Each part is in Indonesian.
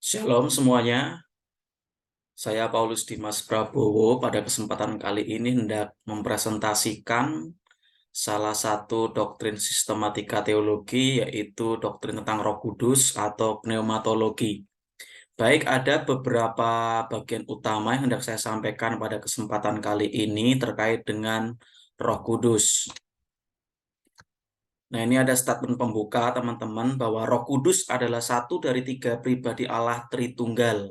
Shalom semuanya, saya Paulus Dimas Prabowo. Pada kesempatan kali ini hendak mempresentasikan salah satu doktrin sistematika teologi, yaitu doktrin tentang Roh Kudus atau pneumatologi. Baik, ada beberapa bagian utama yang hendak saya sampaikan pada kesempatan kali ini terkait dengan Roh Kudus. Nah, ini ada statement pembuka, teman-teman, bahwa Roh Kudus adalah satu dari 3 pribadi Allah Tritunggal.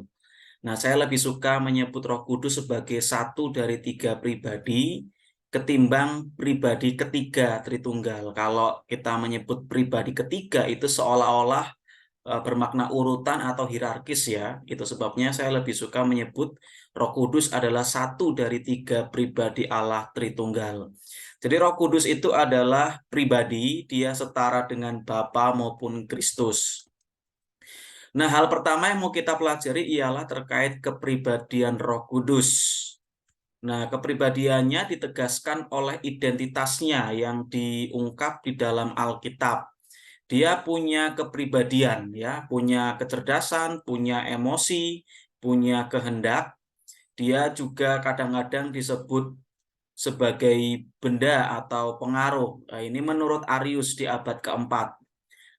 Nah, saya lebih suka menyebut Roh Kudus sebagai satu dari 3 pribadi ketimbang pribadi ketiga Tritunggal. Kalau kita menyebut pribadi ketiga itu seolah-olah bermakna urutan atau hierarkis ya. Itu sebabnya saya lebih suka menyebut Roh Kudus adalah satu dari 3 pribadi Allah Tritunggal. Jadi Roh Kudus itu adalah pribadi, dia setara dengan Bapa maupun Kristus. Nah, hal pertama yang mau kita pelajari ialah terkait kepribadian Roh Kudus. Nah, kepribadiannya ditegaskan oleh identitasnya yang diungkap di dalam Alkitab. Dia punya kepribadian, ya, punya kecerdasan, punya emosi, punya kehendak. Dia juga kadang-kadang disebut sebagai benda atau pengaruh. Nah, ini menurut Arius di abad keempat.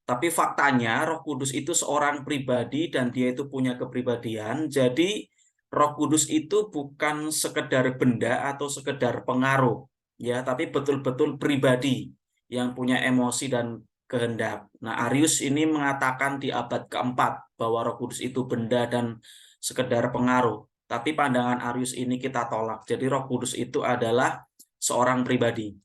Tapi faktanya Roh Kudus itu seorang pribadi dan dia itu punya kepribadian. Jadi Roh Kudus itu bukan sekedar benda atau sekedar pengaruh, ya, tapi betul-betul pribadi yang punya emosi dan kehendak. Nah, Arius ini mengatakan di abad keempat bahwa Roh Kudus itu benda dan sekedar pengaruh. Tapi pandangan Arius ini kita tolak. Jadi Roh Kudus itu adalah seorang pribadi.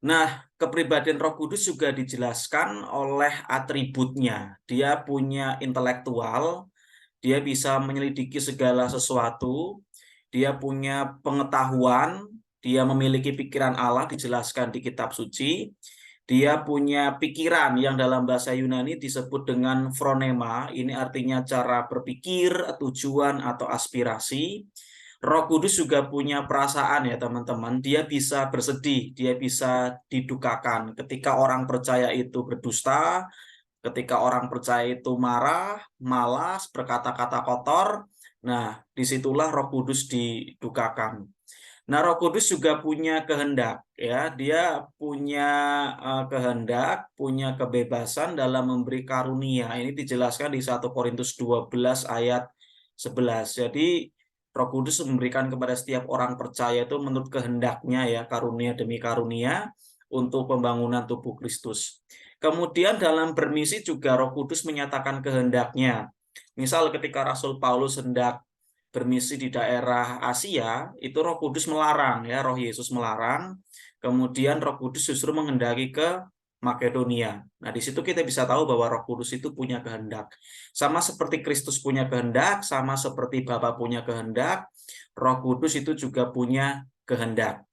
Nah, kepribadian Roh Kudus juga dijelaskan oleh atributnya. Dia punya intelektual, dia bisa menyelidiki segala sesuatu, dia punya pengetahuan, dia memiliki pikiran Allah, dijelaskan di kitab suci. Dia punya pikiran yang dalam bahasa Yunani disebut dengan phronema, ini artinya cara berpikir, tujuan, atau aspirasi. Roh Kudus juga punya perasaan ya teman-teman, dia bisa bersedih, dia bisa didukakan. Ketika orang percaya itu berdusta, ketika orang percaya itu marah, malas, berkata-kata kotor, nah disitulah Roh Kudus didukakan. Nah, Roh Kudus juga punya kehendak, ya. Dia punya kehendak, punya kebebasan dalam memberi karunia. Ini dijelaskan di 1 Korintus 12 ayat 11. Jadi, Roh Kudus memberikan kepada setiap orang percaya itu menurut kehendaknya ya, karunia demi karunia untuk pembangunan tubuh Kristus. Kemudian dalam bermisi juga Roh Kudus menyatakan kehendaknya. Misal ketika Rasul Paulus hendak bermisi di daerah Asia, itu Roh Kudus melarang ya, Roh Yesus melarang. Kemudian Roh Kudus justru menghendaki ke Makedonia. Nah, di situ kita bisa tahu bahwa Roh Kudus itu punya kehendak. Sama seperti Kristus punya kehendak, sama seperti Bapa punya kehendak, Roh Kudus itu juga punya kehendak.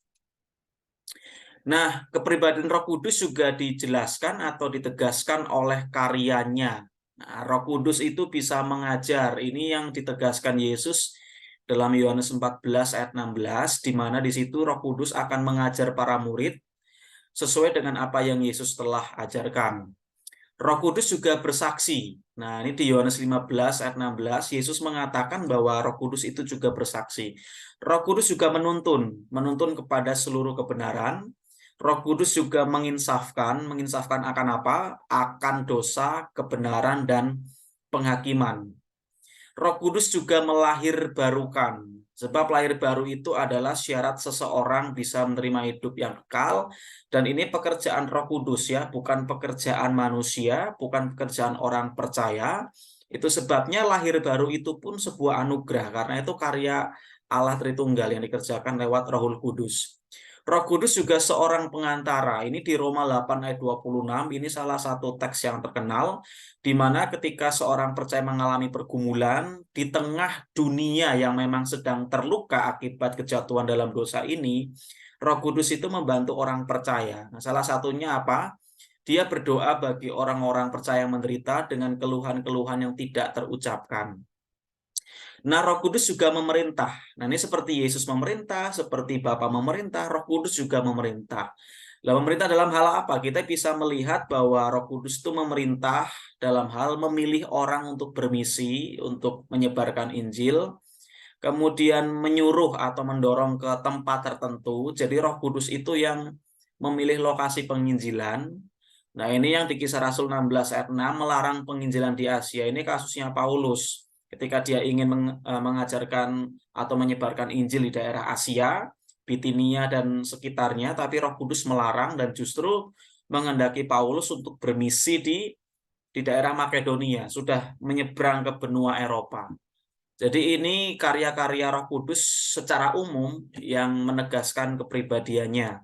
Nah, kepribadian Roh Kudus juga dijelaskan atau ditegaskan oleh karyanya. Nah, Roh Kudus itu bisa mengajar. Ini yang ditegaskan Yesus dalam Yohanes 14 ayat 16, di mana di situ Roh Kudus akan mengajar para murid sesuai dengan apa yang Yesus telah ajarkan. Roh Kudus juga bersaksi. Nah, ini di Yohanes 15 ayat 16, Yesus mengatakan bahwa Roh Kudus itu juga bersaksi. Roh Kudus juga menuntun kepada seluruh kebenaran. Roh Kudus juga menginsafkan akan apa? Akan dosa, kebenaran, dan penghakiman. Roh Kudus juga melahirbarukan, sebab lahir baru itu adalah syarat seseorang bisa menerima hidup yang kekal, dan ini pekerjaan Roh Kudus ya, bukan pekerjaan manusia, bukan pekerjaan orang percaya. Itu sebabnya lahir baru itu pun sebuah anugerah, karena itu karya Allah Tritunggal yang dikerjakan lewat Rohul Kudus. Roh Kudus juga seorang pengantara. Ini di Roma 8 ayat 26, ini salah satu teks yang terkenal, di mana ketika seorang percaya mengalami pergumulan di tengah dunia yang memang sedang terluka akibat kejatuhan dalam dosa ini, Roh Kudus itu membantu orang percaya. Nah, salah satunya apa? Dia berdoa bagi orang-orang percaya yang menderita dengan keluhan-keluhan yang tidak terucapkan. Nah, Roh Kudus juga memerintah. Nah, ini seperti Yesus memerintah, seperti Bapa memerintah, Roh Kudus juga memerintah. Lah pemerintah dalam hal apa? Kita bisa melihat bahwa Roh Kudus itu memerintah dalam hal memilih orang untuk bermisi, untuk menyebarkan Injil, kemudian menyuruh atau mendorong ke tempat tertentu. Jadi Roh Kudus itu yang memilih lokasi penginjilan. Nah, ini yang di Kisah Rasul 16 ayat 6 melarang penginjilan di Asia. Ini kasusnya Paulus. Ketika dia ingin mengajarkan atau menyebarkan Injil di daerah Asia, Bitinia dan sekitarnya, tapi Roh Kudus melarang dan justru menghendaki Paulus untuk bermisi di daerah Makedonia, sudah menyeberang ke benua Eropa. Jadi ini karya-karya Roh Kudus secara umum yang menegaskan kepribadiannya.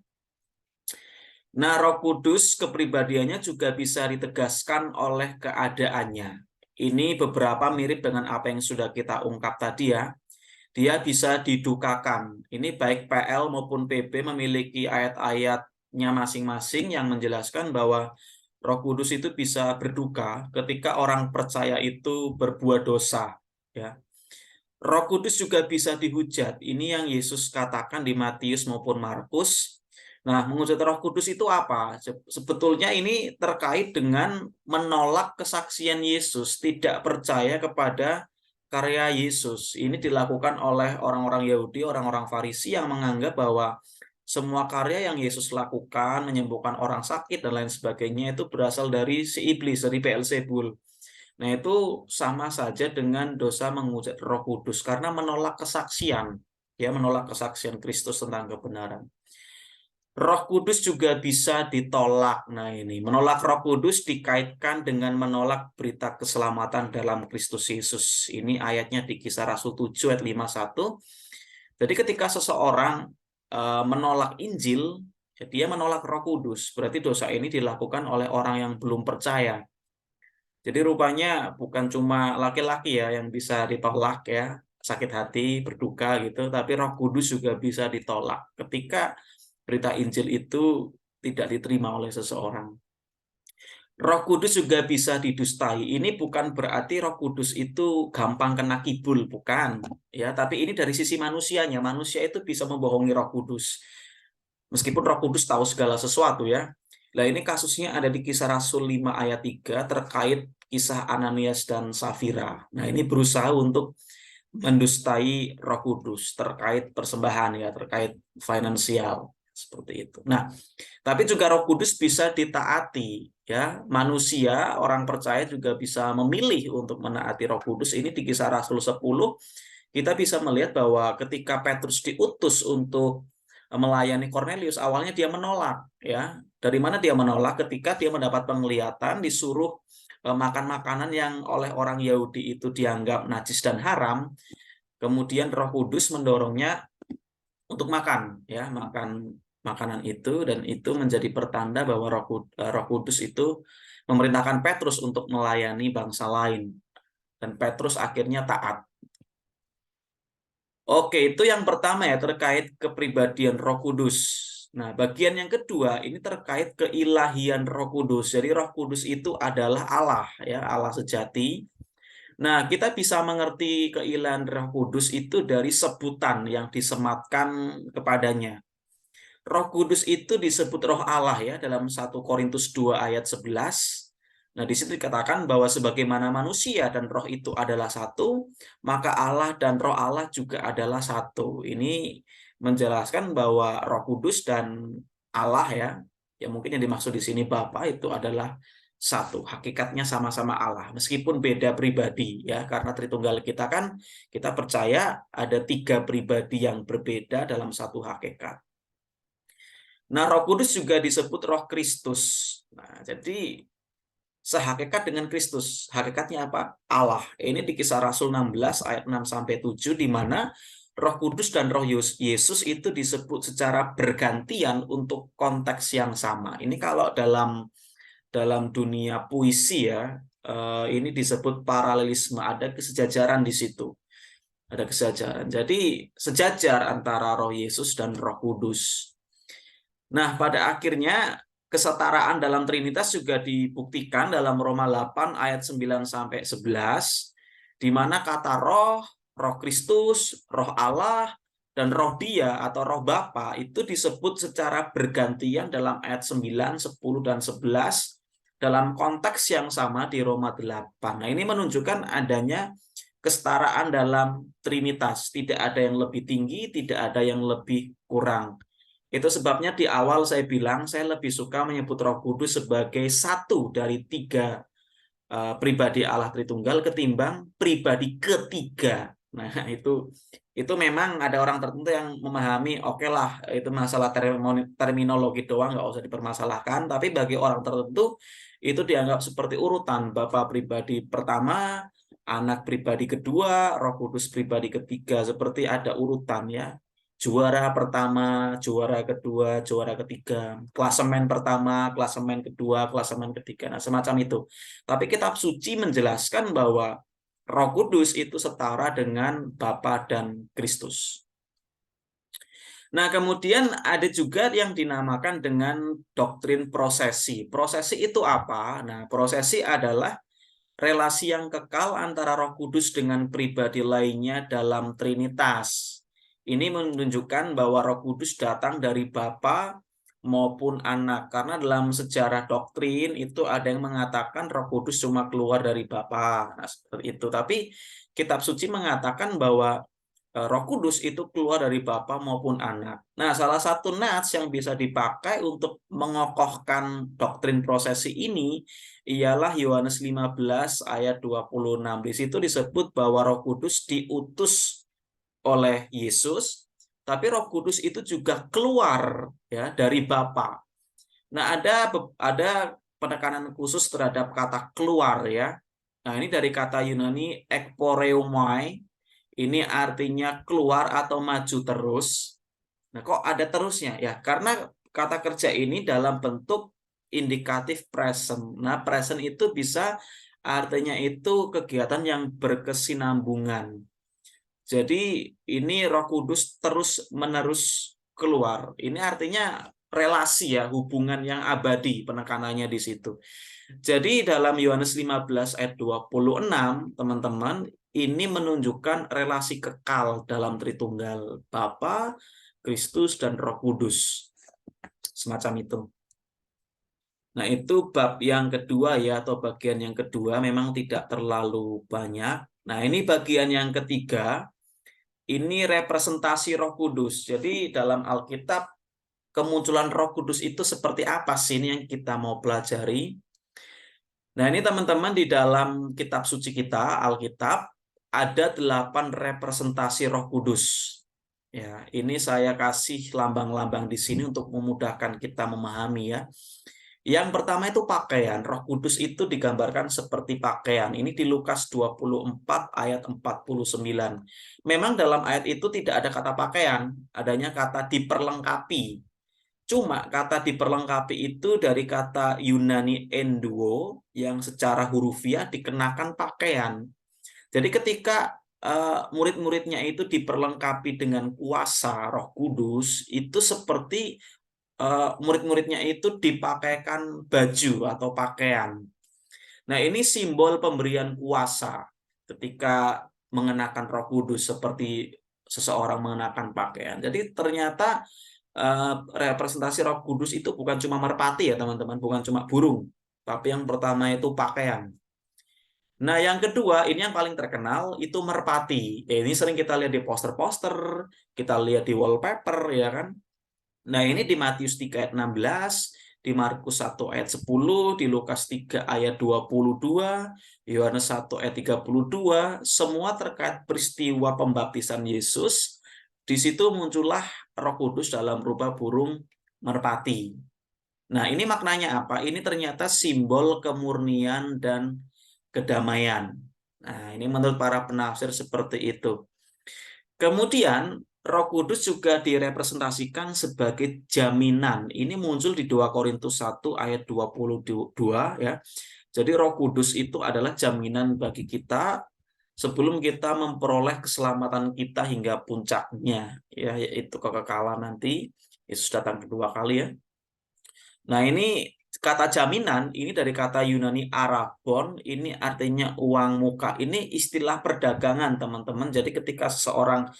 Nah, Roh Kudus kepribadiannya juga bisa ditegaskan oleh keadaannya. Ini beberapa mirip dengan apa yang sudah kita ungkap tadi ya. Dia bisa didukakan. Ini baik PL maupun PB memiliki ayat-ayatnya masing-masing yang menjelaskan bahwa Roh Kudus itu bisa berduka ketika orang percaya itu berbuat dosa, ya. Roh Kudus juga bisa dihujat. Ini yang Yesus katakan di Matius maupun Markus. Nah, menghujat Roh Kudus itu apa? Sebetulnya ini terkait dengan menolak kesaksian Yesus, tidak percaya kepada karya Yesus. Ini dilakukan oleh orang-orang Yahudi, orang-orang Farisi yang menganggap bahwa semua karya yang Yesus lakukan, menyembuhkan orang sakit dan lain sebagainya itu berasal dari si iblis, dari Beelzebul. Nah, itu sama saja dengan dosa menghujat Roh Kudus karena menolak kesaksian, ya, menolak kesaksian Kristus tentang kebenaran. Roh Kudus juga bisa ditolak. Nah, ini menolak Roh Kudus dikaitkan dengan menolak berita keselamatan dalam Kristus Yesus. Ini ayatnya di Kisah Rasul 7 ayat 51. Jadi ketika seseorang menolak Injil, ya, dia menolak Roh Kudus. Berarti dosa ini dilakukan oleh orang yang belum percaya. Jadi rupanya bukan cuma laki-laki ya yang bisa ditolak ya, sakit hati, berduka gitu, tapi Roh Kudus juga bisa ditolak ketika berita Injil itu tidak diterima oleh seseorang. Roh Kudus juga bisa didustai. Ini bukan berarti Roh Kudus itu gampang kena kibul, bukan. Ya, tapi ini dari sisi manusianya. Manusia itu bisa membohongi Roh Kudus. Meskipun Roh Kudus tahu segala sesuatu ya. Nah, ini kasusnya ada di Kisah Rasul 5 ayat 3 terkait kisah Ananias dan Safira. Nah, ini berusaha untuk mendustai Roh Kudus terkait persembahan ya, terkait finansial seperti itu. Nah, tapi juga Roh Kudus bisa ditaati ya. Manusia, orang percaya juga bisa memilih untuk menaati Roh Kudus. Ini di Kisah Rasul 10 kita bisa melihat bahwa ketika Petrus diutus untuk melayani Kornelius, awalnya dia menolak ya. Dari mana dia menolak? Ketika dia mendapat penglihatan disuruh makan makanan yang oleh orang Yahudi itu dianggap najis dan haram, kemudian Roh Kudus mendorongnya untuk makan ya, makan makanan itu, dan itu menjadi pertanda bahwa Roh Kudus itu memerintahkan Petrus untuk melayani bangsa lain, dan Petrus akhirnya taat. Oke, itu yang pertama ya, terkait kepribadian Roh Kudus. Nah, bagian yang kedua ini terkait keilahian Roh Kudus. Jadi Roh Kudus itu adalah Allah ya, Allah sejati. Nah, kita bisa mengerti keilahian Roh Kudus itu dari sebutan yang disematkan kepadanya. Roh Kudus itu disebut Roh Allah ya dalam 1 Korintus 2 ayat 11. Nah, di situ dikatakan bahwa sebagaimana manusia dan roh itu adalah satu, maka Allah dan roh Allah juga adalah satu. Ini menjelaskan bahwa Roh Kudus dan Allah ya, yang mungkin yang dimaksud di sini Bapa itu adalah satu. Hakikatnya sama-sama Allah, meskipun beda pribadi ya, karena Tritunggal kita kan kita percaya ada 3 pribadi yang berbeda dalam satu hakikat. Nah, Roh Kudus juga disebut Roh Kristus. Nah, jadi sehakikat dengan Kristus. Hakikatnya apa? Allah. Ini di Kisah Rasul 16 ayat 6 sampai 7 di mana Roh Kudus dan Roh Yesus itu disebut secara bergantian untuk konteks yang sama. Ini kalau dalam dunia puisi ya, ini disebut paralelisme, ada kesejajaran di situ. Ada kesejajaran. Jadi sejajar antara Roh Yesus dan Roh Kudus. Nah, pada akhirnya kesetaraan dalam Trinitas juga dibuktikan dalam Roma 8 ayat 9 sampai 11, di mana kata roh, Roh Kristus, Roh Allah dan roh Dia atau roh Bapa itu disebut secara bergantian dalam ayat 9, 10, dan 11 dalam konteks yang sama di Roma 8. Nah, ini menunjukkan adanya kesetaraan dalam Trinitas. Tidak ada yang lebih tinggi, tidak ada yang lebih kurang. Itu sebabnya di awal saya bilang saya lebih suka menyebut Roh Kudus sebagai satu dari tiga pribadi Allah Tritunggal ketimbang pribadi ketiga. Nah, itu memang ada orang tertentu yang memahami, oke lah, itu masalah terminologi doang, nggak usah dipermasalahkan. Tapi bagi orang tertentu, itu dianggap seperti urutan. Bapa pribadi pertama, anak pribadi kedua, Roh Kudus pribadi ketiga. Seperti ada urutan ya. Juara pertama, juara kedua, juara ketiga. Klasemen pertama, klasemen kedua, klasemen ketiga. Nah, semacam itu. Tapi kitab suci menjelaskan bahwa Roh Kudus itu setara dengan Bapa dan Kristus. Nah, kemudian ada juga yang dinamakan dengan doktrin prosesi. Prosesi itu apa? Nah, prosesi adalah relasi yang kekal antara Roh Kudus dengan pribadi lainnya dalam Trinitas. Ini menunjukkan bahwa Roh Kudus datang dari Bapa maupun Anak. Karena dalam sejarah doktrin itu ada yang mengatakan Roh Kudus cuma keluar dari Bapa. Nah, seperti itu. Tapi kitab suci mengatakan bahwa Roh Kudus itu keluar dari Bapa maupun Anak. Nah, salah satu nats yang bisa dipakai untuk mengokohkan doktrin prosesi ini ialah Yohanes 15 ayat 26. Di situ disebut bahwa Roh Kudus diutus oleh Yesus, tapi Roh Kudus itu juga keluar ya dari Bapa. Nah, ada penekanan khusus terhadap kata keluar ya. Nah, ini dari kata Yunani ekporeumai. Ini artinya keluar atau maju terus. Nah, kok ada terusnya? Ya, karena kata kerja ini dalam bentuk indikatif present. Nah, present itu bisa artinya itu kegiatan yang berkesinambungan. Jadi, ini Roh Kudus terus-menerus keluar. Ini artinya relasi ya, hubungan yang abadi penekanannya di situ. Jadi dalam Yohanes 15 ayat 26, teman-teman, ini menunjukkan relasi kekal dalam Tritunggal, Bapa, Kristus, dan Roh Kudus. Semacam itu. Nah, itu bab yang kedua ya, atau bagian yang kedua memang tidak terlalu banyak. Nah, ini bagian yang ketiga, ini representasi Roh Kudus. Jadi dalam Alkitab, kemunculan Roh Kudus itu seperti apa sih ini yang kita mau pelajari? Nah, ini teman-teman di dalam kitab suci kita, Alkitab, ada 8 representasi Roh Kudus. Ya, ini saya kasih lambang-lambang di sini untuk memudahkan kita memahami ya. Yang pertama itu pakaian. Roh Kudus itu digambarkan seperti pakaian. Ini di Lukas 24 ayat 49. Memang dalam ayat itu tidak ada kata pakaian, adanya kata diperlengkapi. Cuma kata diperlengkapi itu dari kata Yunani enduo yang secara hurufiah dikenakan pakaian. Jadi ketika murid-muridnya itu diperlengkapi dengan kuasa Roh Kudus, itu seperti murid-muridnya itu dipakaikan baju atau pakaian. Nah, ini simbol pemberian kuasa ketika mengenakan Roh Kudus seperti seseorang mengenakan pakaian. Jadi ternyata representasi Roh Kudus itu bukan cuma merpati ya teman-teman, bukan cuma burung, tapi yang pertama itu pakaian. Nah, yang kedua ini yang paling terkenal itu merpati. Ini sering kita lihat di poster-poster, kita lihat di wallpaper ya kan. Nah, ini di Matius 3 ayat 16, di Markus 1 ayat 10, di Lukas 3 ayat 22, Yohanes 1 ayat 32, semua terkait peristiwa pembaptisan Yesus. Di situ muncullah Roh Kudus dalam rupa burung merpati. Nah, ini maknanya apa? Ini ternyata simbol kemurnian dan kedamaian. Nah, ini menurut para penafsir seperti itu. Kemudian, Roh Kudus juga direpresentasikan sebagai jaminan. Ini muncul di 2 Korintus 1 ayat 22 ya. Jadi Roh Kudus itu adalah jaminan bagi kita sebelum kita memperoleh keselamatan kita hingga puncaknya ya, yaitu kekekalan nanti Yesus datang kedua kali ya. Nah, ini kata jaminan ini dari kata Yunani arabon, ini artinya uang muka. Ini istilah perdagangan, teman-teman. Jadi ketika seseorang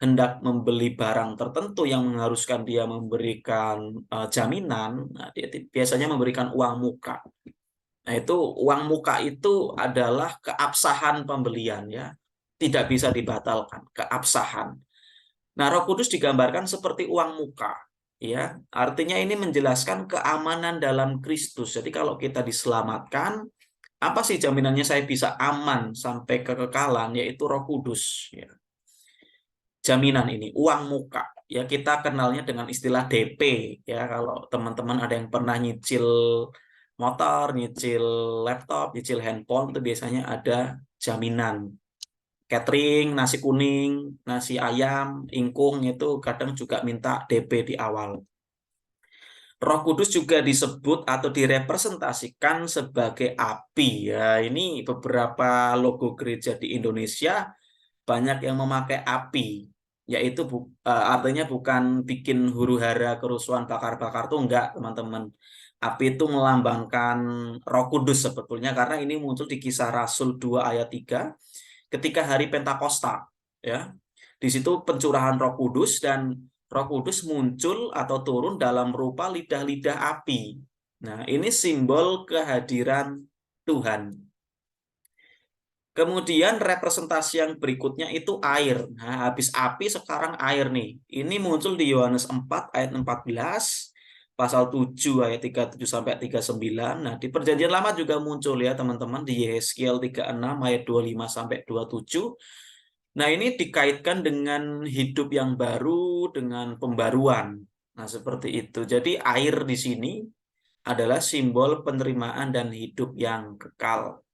hendak membeli barang tertentu yang mengharuskan dia memberikan jaminan, nah, dia biasanya memberikan uang muka. Nah, itu uang muka itu adalah keabsahan pembelian ya. Tidak bisa dibatalkan, keabsahan. Nah, Roh Kudus digambarkan seperti uang muka ya. Artinya ini menjelaskan keamanan dalam Kristus. Jadi kalau kita diselamatkan, apa sih jaminannya saya bisa aman sampai kekekalan, yaitu Roh Kudus ya. Jaminan ini uang muka ya, kita kenalnya dengan istilah DP ya. Kalau teman-teman ada yang pernah nyicil motor, nyicil laptop, nyicil handphone, itu biasanya ada jaminan. Catering, nasi kuning, nasi ayam, ingkung itu kadang juga minta DP di awal. Roh Kudus juga disebut atau direpresentasikan sebagai api ya. Ini beberapa logo gereja di Indonesia banyak yang memakai api, yaitu artinya bukan bikin huru-hara kerusuhan bakar-bakar tuh enggak, teman-teman. Api itu melambangkan Roh Kudus sebetulnya, karena ini muncul di Kisah Rasul 2 ayat 3 ketika hari Pentakosta ya. Di situ pencurahan Roh Kudus, dan Roh Kudus muncul atau turun dalam rupa lidah-lidah api. Nah, ini simbol kehadiran Tuhan. Kemudian representasi yang berikutnya itu air. Nah, habis api sekarang air nih. Ini muncul di Yohanes 4 ayat 14, pasal 7 ayat 37 sampai 39. Nah, di Perjanjian Lama juga muncul ya, teman-teman, di Yehezkiel 36 ayat 25 sampai 27. Nah, ini dikaitkan dengan hidup yang baru, dengan pembaruan. Nah, seperti itu. Jadi air di sini adalah simbol penerimaan dan hidup yang kekal.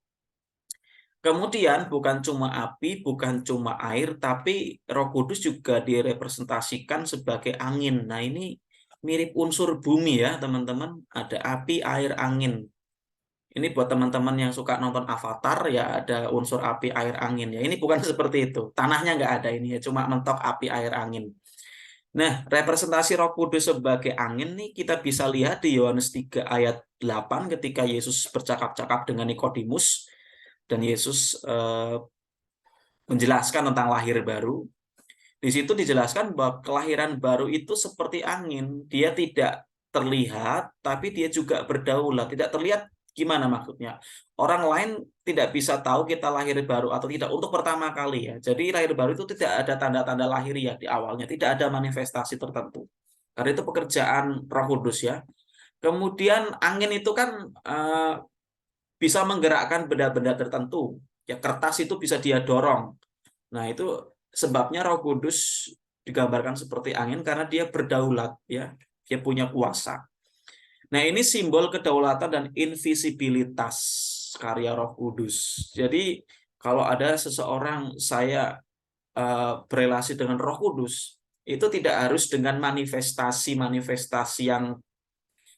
Kemudian bukan cuma api, bukan cuma air, tapi Roh Kudus juga direpresentasikan sebagai angin. Nah, ini mirip unsur bumi ya, teman-teman. Ada api, air, angin. Ini buat teman-teman yang suka nonton Avatar ya, ada unsur api, air, angin ya. Ini bukan seperti itu. Tanahnya nggak ada ini ya, cuma mentok api, air, angin. Nah, representasi Roh Kudus sebagai angin nih kita bisa lihat di Yohanes 3 ayat 8 ketika Yesus bercakap-cakap dengan Nikodemus. Dan Yesus menjelaskan tentang lahir baru. Di situ dijelaskan bahwa kelahiran baru itu seperti angin. Dia tidak terlihat, tapi dia juga berdaulat. Tidak terlihat gimana maksudnya? Orang lain tidak bisa tahu kita lahir baru atau tidak untuk pertama kali ya. Jadi lahir baru itu tidak ada tanda-tanda lahiriah di awalnya. Tidak ada manifestasi tertentu. Karena itu pekerjaan Roh Kudus ya. Kemudian angin itu kan bisa menggerakkan benda-benda tertentu. Ya, kertas itu bisa dia dorong. Nah, itu sebabnya Roh Kudus digambarkan seperti angin karena dia berdaulat ya. Dia punya kuasa. Nah, ini simbol kedaulatan dan invisibilitas karya Roh Kudus. Jadi, kalau ada seseorang saya berelasi dengan Roh Kudus, itu tidak harus dengan manifestasi-manifestasi yang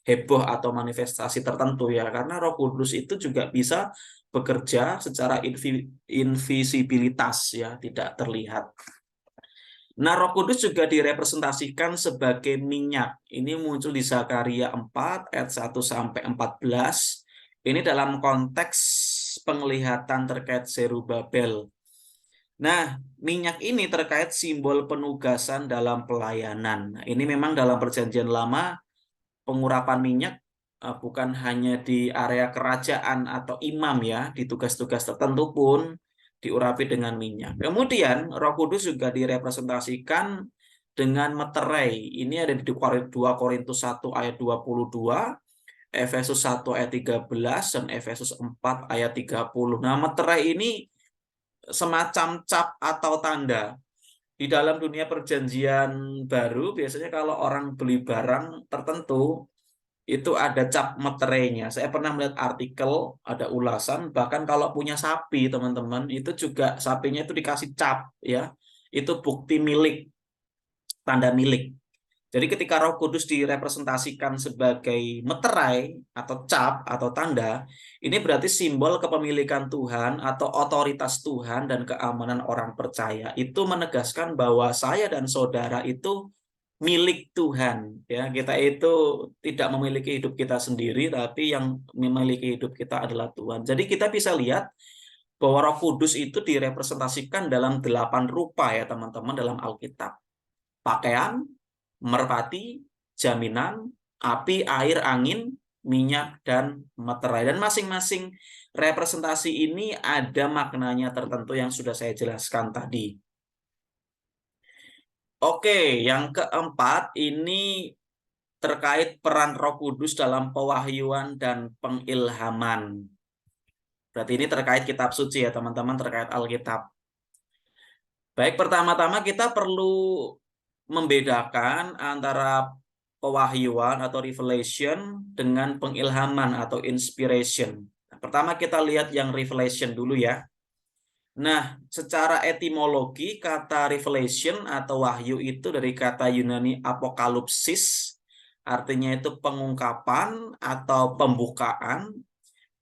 heboh atau manifestasi tertentu ya, karena Roh Kudus itu juga bisa bekerja secara invisibilitas ya, tidak terlihat. Nah, Roh Kudus juga direpresentasikan sebagai minyak. Ini muncul di Zakaria 4 ayat 1 sampai 14. Ini dalam konteks penglihatan terkait Zerubabel. Nah, minyak ini terkait simbol penugasan dalam pelayanan. Nah, ini memang dalam Perjanjian Lama pengurapan minyak bukan hanya di area kerajaan atau imam ya, di tugas-tugas tertentu pun diurapi dengan minyak. Kemudian Roh Kudus juga direpresentasikan dengan meterai. Ini ada di 2 Korintus 1 ayat 22, Efesus 1 ayat 13, dan Efesus 4 ayat 30. Nah, meterai ini semacam cap atau tanda. Di dalam dunia perjanjian baru, biasanya kalau orang beli barang tertentu, itu ada cap meterainya. Saya pernah melihat artikel, ada ulasan, bahkan kalau punya sapi, teman-teman, itu juga sapinya itu dikasih cap, ya. Itu bukti milik, tanda milik. Jadi ketika Roh Kudus direpresentasikan sebagai meterai atau cap atau tanda, ini berarti simbol kepemilikan Tuhan atau otoritas Tuhan dan keamanan orang percaya. Itu menegaskan bahwa saya dan saudara itu milik Tuhan. Ya, kita itu tidak memiliki hidup kita sendiri, tapi yang memiliki hidup kita adalah Tuhan. Jadi kita bisa lihat bahwa Roh Kudus itu direpresentasikan dalam 8 rupa ya teman-teman dalam Alkitab. Pakaian, merpati, jaminan, api, air, angin, minyak, dan meterai. Dan masing-masing representasi ini ada maknanya tertentu yang sudah saya jelaskan tadi. Oke, yang keempat ini terkait peran Roh Kudus dalam pewahyuan dan pengilhaman. Berarti ini terkait kitab suci ya teman-teman, terkait Alkitab. Baik, pertama-tama kita perlu membedakan antara pewahyuan atau revelation dengan pengilhaman atau inspiration. Pertama kita lihat yang revelation dulu ya. Nah, secara etimologi kata revelation atau wahyu itu dari kata Yunani apokalipsis, artinya itu pengungkapan atau pembukaan,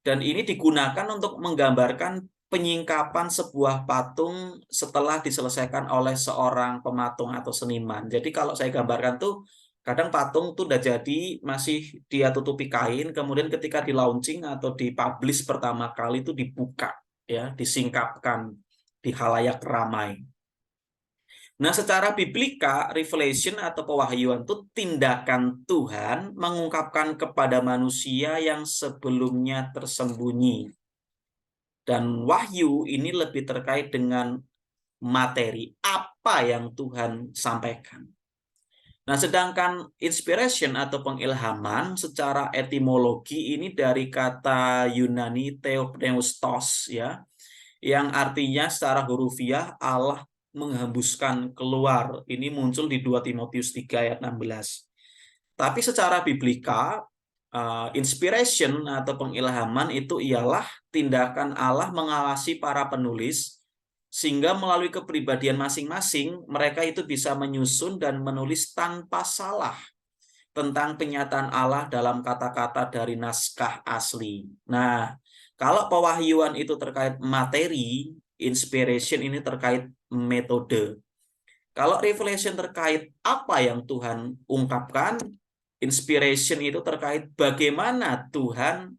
dan ini digunakan untuk menggambarkan penyingkapan sebuah patung setelah diselesaikan oleh seorang pematung atau seniman. Jadi kalau saya gambarkan tuh, kadang patung tuh udah jadi, masih dia tutupi kain, kemudian ketika di launching atau dipublish pertama kali itu dibuka, ya, disingkapkan di khalayak ramai. Nah, secara biblika, revelation atau pewahyuan itu tindakan Tuhan mengungkapkan kepada manusia yang sebelumnya tersembunyi. Dan wahyu ini lebih terkait dengan materi, apa yang Tuhan sampaikan. Nah, sedangkan inspiration atau pengilhaman secara etimologi ini dari kata Yunani theopneustos ya, yang artinya secara hurufiah Allah menghembuskan keluar. Ini muncul di 2 Timotius 3 ayat 16. Tapi secara biblika, inspiration atau pengilhaman itu ialah tindakan Allah mengawasi para penulis sehingga melalui kepribadian masing-masing mereka itu bisa menyusun dan menulis tanpa salah tentang penyataan Allah dalam kata-kata dari naskah asli. Nah, kalau pewahyuan itu terkait materi, inspiration ini terkait metode. Kalau revelation terkait apa yang Tuhan ungkapkan, inspiration itu terkait bagaimana Tuhan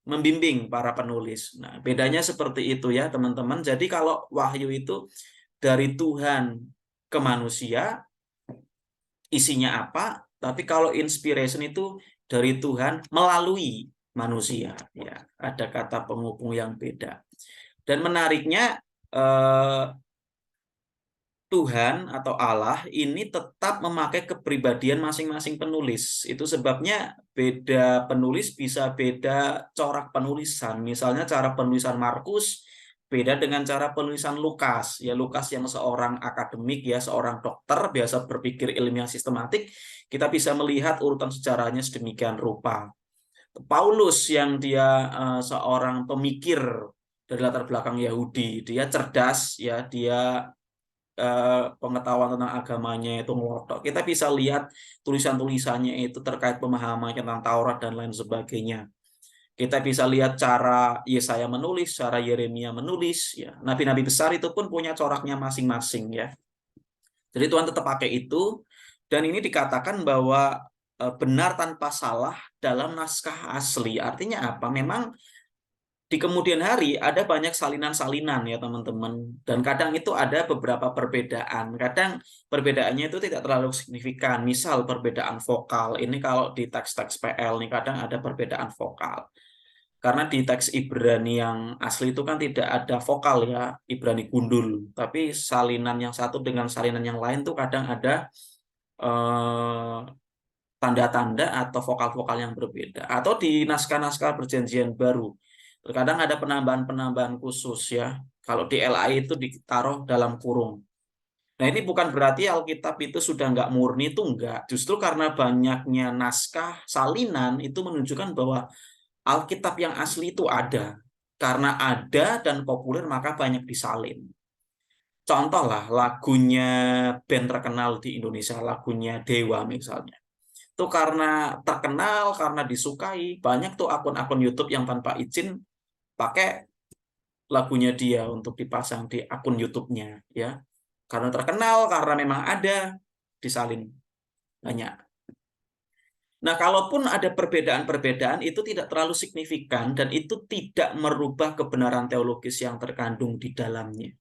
membimbing para penulis. Nah, bedanya seperti itu ya, teman-teman. Jadi kalau wahyu itu dari Tuhan ke manusia, isinya apa? Tapi kalau inspiration itu dari Tuhan melalui manusia, ya. Ada kata penghubung yang beda. Dan menariknya Tuhan atau Allah ini tetap memakai kepribadian masing-masing penulis. Itu sebabnya beda penulis bisa beda corak penulisan. Misalnya cara penulisan Markus beda dengan cara penulisan Lukas. Ya, Lukas yang seorang akademik ya, seorang dokter biasa berpikir ilmiah sistematik, kita bisa melihat urutan sejarahnya sedemikian rupa. Paulus yang dia seorang pemikir dari latar belakang Yahudi, dia cerdas ya, dia pengetahuan tentang agamanya itu ngelotok. Kita bisa lihat tulisan-tulisannya itu terkait pemahaman tentang Taurat dan lain sebagainya. Kita bisa lihat cara Yesaya menulis, cara Yeremia menulis, ya. Nabi-nabi besar itu pun punya coraknya masing-masing ya. Jadi Tuhan tetap pakai itu, dan ini dikatakan bahwa benar tanpa salah dalam naskah asli. Artinya apa? Memang di kemudian hari ada banyak salinan-salinan ya teman-teman, dan kadang itu ada beberapa perbedaan. Kadang perbedaannya itu tidak terlalu signifikan, misal perbedaan vokal. Ini kalau di teks-teks PL nih kadang ada perbedaan vokal, karena di teks Ibrani yang asli itu kan tidak ada vokal ya, Ibrani gundul, tapi salinan yang satu dengan salinan yang lain tuh kadang ada tanda-tanda atau vokal-vokal yang berbeda. Atau di naskah-naskah perjanjian baru terkadang ada penambahan-penambahan khusus ya. Kalau di LAI itu ditaruh dalam kurung. Nah, ini bukan berarti Alkitab itu sudah nggak murni, itu enggak. Justru karena banyaknya naskah salinan itu menunjukkan bahwa Alkitab yang asli itu ada. Karena ada dan populer maka banyak disalin. Contoh lah lagunya band terkenal di Indonesia, lagunya Dewa misalnya. Itu karena terkenal, karena disukai, banyak tuh akun-akun YouTube yang tanpa izin pakai lagunya dia untuk dipasang di akun YouTube-nya ya. Karena terkenal, karena memang ada, disalin banyak. Nah, kalaupun ada perbedaan-perbedaan itu tidak terlalu signifikan dan itu tidak merubah kebenaran teologis yang terkandung di dalamnya.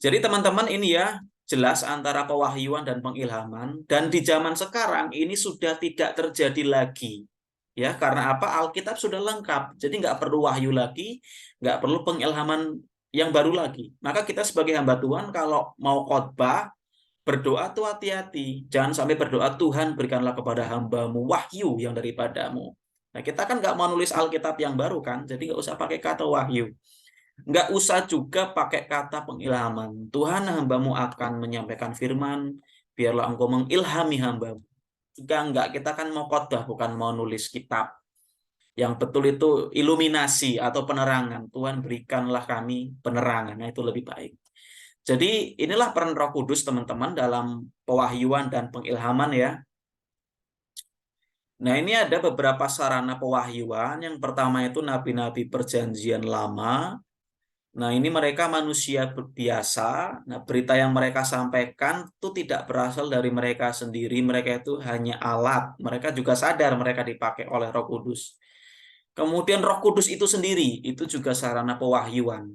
Jadi teman-teman ini ya jelas antara pewahyuan dan pengilhaman, dan di zaman sekarang ini sudah tidak terjadi lagi. Ya, karena apa? Alkitab sudah lengkap. Jadi nggak perlu wahyu lagi, nggak perlu pengilhaman yang baru lagi. Maka kita sebagai hamba Tuhan kalau mau khotbah, berdoa tuh hati-hati. Jangan sampai berdoa, Tuhan berikanlah kepada hambamu wahyu yang daripadamu. Nah, kita kan nggak mau nulis Alkitab yang baru kan, jadi nggak usah pakai kata wahyu. Nggak usah juga pakai kata pengilhaman. Tuhan hambamu akan menyampaikan firman, biarlah engkau mengilhami hambamu. Juga enggak, kita kan mau khotbah, bukan mau nulis kitab. Yang betul itu iluminasi atau penerangan. Tuhan berikanlah kami penerangan. Nah, itu lebih baik. Jadi inilah peran Roh Kudus teman-teman dalam pewahyuan dan pengilhaman ya. Nah, ini ada beberapa sarana pewahyuan. Yang pertama itu nabi-nabi perjanjian lama. Nah, ini mereka manusia biasa. Nah, berita yang mereka sampaikan itu tidak berasal dari mereka sendiri. Mereka itu hanya alat. Mereka juga sadar mereka dipakai oleh Roh Kudus. Kemudian Roh Kudus itu sendiri, itu juga sarana pewahyuan.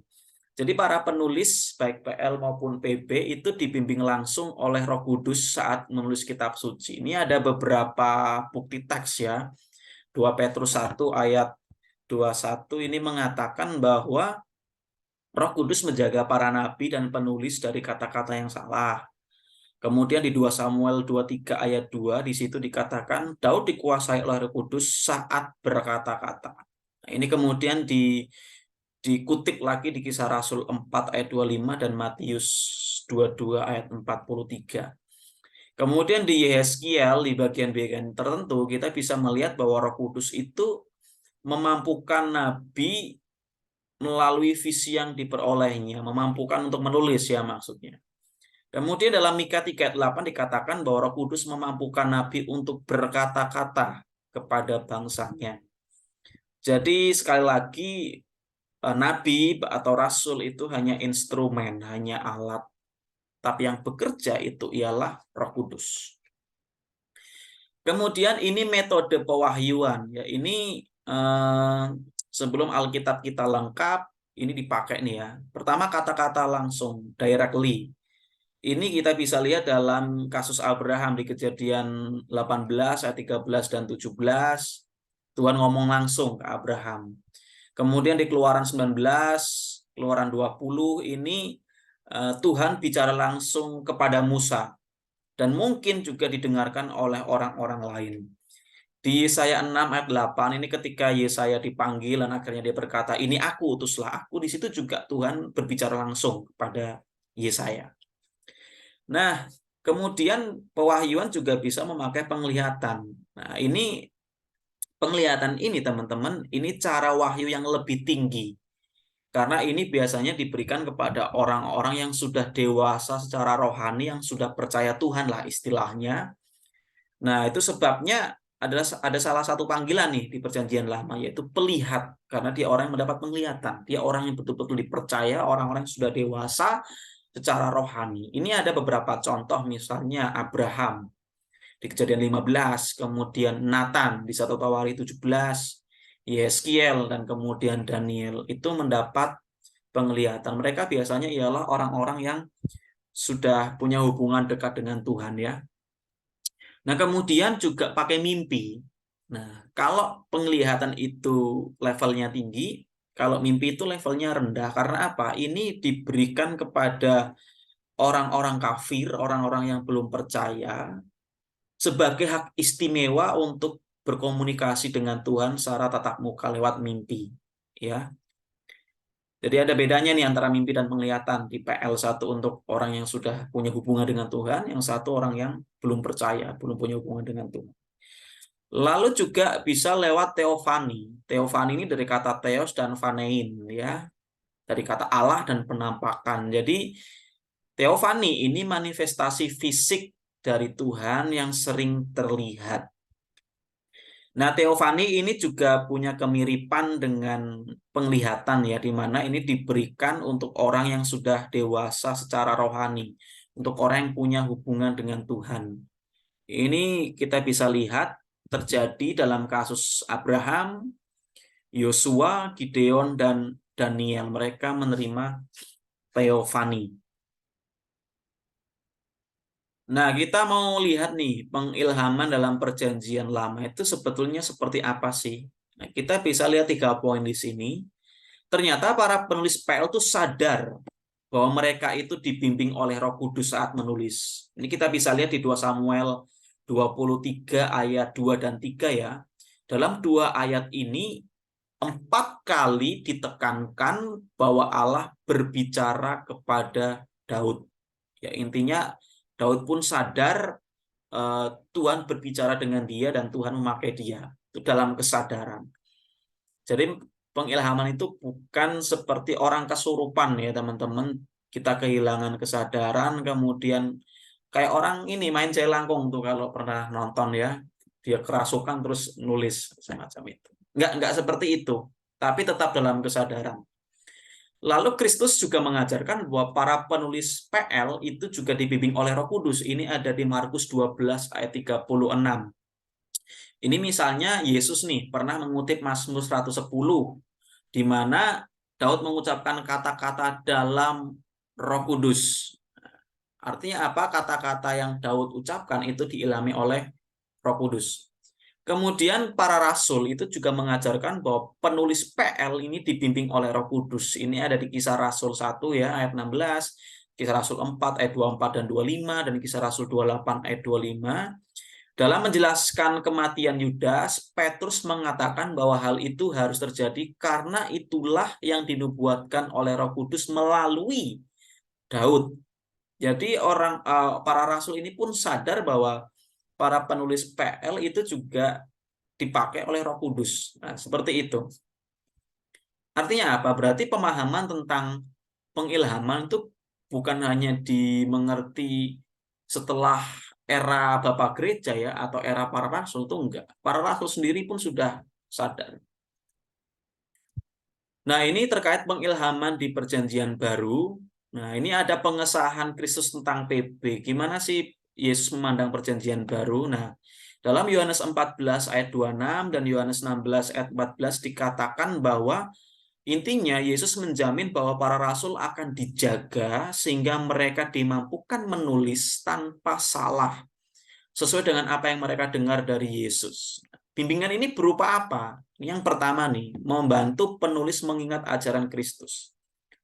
Jadi para penulis, baik PL maupun PB, itu dibimbing langsung oleh Roh Kudus saat menulis kitab suci. Ini ada beberapa bukti teks ya. 2 Petrus 1 ayat 21 ini mengatakan bahwa Roh Kudus menjaga para nabi dan penulis dari kata-kata yang salah. Kemudian di 2 Samuel 23 ayat 2 di situ dikatakan Daud dikuasai oleh Roh Kudus saat berkata-kata. Nah, ini kemudian dikutip lagi di Kisah Rasul 4 ayat 25 dan Matius 22 ayat 43. Kemudian di Yeskiel di bagian-bagian tertentu kita bisa melihat bahwa Roh Kudus itu memampukan nabi melalui visi yang diperolehnya, memampukan untuk menulis ya maksudnya. Kemudian dalam Mika 3:8 dikatakan bahwa Roh Kudus memampukan nabi untuk berkata-kata kepada bangsanya. Jadi sekali lagi nabi atau rasul itu hanya instrumen, hanya alat. Tapi yang bekerja itu ialah Roh Kudus. Kemudian ini metode pewahyuan ya. Ini sebelum Alkitab kita lengkap, ini dipakai nih ya. Pertama kata-kata langsung, directly. Ini kita bisa lihat dalam kasus Abraham di Kejadian 18 ayat 13 dan 17. Tuhan ngomong langsung ke Abraham. Kemudian di Keluaran 19, Keluaran 20 ini Tuhan bicara langsung kepada Musa. Dan mungkin juga didengarkan oleh orang-orang lain. Di Yesaya 6 ayat 8 ini ketika Yesaya dipanggil dan akhirnya dia berkata, ini aku, utuslah aku. Di situ juga Tuhan berbicara langsung kepada Yesaya. Nah, kemudian pewahyuan juga bisa memakai penglihatan. Nah, ini penglihatan ini teman-teman, ini cara wahyu yang lebih tinggi. Karena ini biasanya diberikan kepada orang-orang yang sudah dewasa secara rohani, yang sudah percaya Tuhan lah istilahnya. Nah, itu sebabnya ada salah satu panggilan nih di Perjanjian Lama, yaitu pelihat. Karena dia orang yang mendapat penglihatan. Dia orang yang betul-betul dipercaya, orang-orang yang sudah dewasa secara rohani. Ini ada beberapa contoh, misalnya Abraham di Kejadian 15, kemudian Nathan di 1 Tawari 17, Yeskiel, dan kemudian Daniel. Itu mendapat penglihatan. Mereka biasanya ialah orang-orang yang sudah punya hubungan dekat dengan Tuhan ya. Nah, kemudian juga pakai mimpi. Nah, kalau penglihatan itu levelnya tinggi, kalau mimpi itu levelnya rendah. Karena apa? Ini diberikan kepada orang-orang kafir, orang-orang yang belum percaya, sebagai hak istimewa untuk berkomunikasi dengan Tuhan secara tatap muka lewat mimpi. Ya. Jadi ada bedanya nih antara mimpi dan penglihatan. Di PL satu untuk orang yang sudah punya hubungan dengan Tuhan, yang satu orang yang belum percaya, belum punya hubungan dengan Tuhan. Lalu juga bisa lewat teofani. Teofani ini dari kata theos dan phanein ya. Dari kata Allah dan penampakan. Jadi teofani ini manifestasi fisik dari Tuhan yang sering terlihat. Nah, teofani ini juga punya kemiripan dengan penglihatan ya, di mana ini diberikan untuk orang yang sudah dewasa secara rohani, untuk orang yang punya hubungan dengan Tuhan. Ini kita bisa lihat terjadi dalam kasus Abraham, Yosua, Gideon, dan Daniel. Mereka menerima teofani. Nah, kita mau lihat nih, pengilhaman dalam perjanjian lama itu sebetulnya seperti apa sih? Nah, kita bisa lihat 3 poin di sini. Ternyata para penulis PL itu sadar bahwa mereka itu dibimbing oleh Roh Kudus saat menulis. Ini kita bisa lihat di 2 Samuel 23 ayat 2 dan 3 ya. Dalam 2 ayat ini 4 kali ditekankan bahwa Allah berbicara kepada Daud. Ya, intinya Daud pun sadar Tuhan berbicara dengan dia dan Tuhan memakai dia. Itu dalam kesadaran. Jadi pengilhaman itu bukan seperti orang kesurupan ya teman-teman. Kita kehilangan kesadaran, kemudian kayak orang ini main jelangkung tuh kalau pernah nonton ya. Dia kerasukan terus nulis semacam itu. Enggak seperti itu, tapi tetap dalam kesadaran. Lalu Kristus juga mengajarkan bahwa para penulis PL itu juga dibimbing oleh Roh Kudus. Ini ada di Markus 12 ayat 36. Ini misalnya Yesus nih pernah mengutip Mazmur 110 di mana Daud mengucapkan kata-kata dalam Roh Kudus. Artinya apa? Kata-kata yang Daud ucapkan itu diilhami oleh Roh Kudus. Kemudian para rasul itu juga mengajarkan bahwa penulis PL ini dibimbing oleh Roh Kudus. Ini ada di Kisah Rasul 1 ya ayat 16, Kisah Rasul 4 ayat 24 dan 25, dan Kisah Rasul 28 ayat 25. Dalam menjelaskan kematian Yudas, Petrus mengatakan bahwa hal itu harus terjadi karena itulah yang dinubuatkan oleh Roh Kudus melalui Daud. Jadi para rasul ini pun sadar bahwa para penulis PL itu juga dipakai oleh Roh Kudus. Nah, seperti itu. Artinya apa? Berarti pemahaman tentang pengilhaman itu bukan hanya dimengerti setelah era Bapak Gereja ya atau era para rasul, itu enggak. Para rasul sendiri pun sudah sadar. Nah, ini terkait pengilhaman di Perjanjian Baru. Nah, ini ada pengesahan Kristus tentang PB. Gimana sih Yesus memandang Perjanjian Baru? Nah, dalam Yohanes 14 ayat 26 dan Yohanes 16 ayat 14 dikatakan bahwa intinya Yesus menjamin bahwa para rasul akan dijaga sehingga mereka dimampukan menulis tanpa salah sesuai dengan apa yang mereka dengar dari Yesus. Bimbingan ini berupa apa? Yang pertama nih, membantu penulis mengingat ajaran Kristus.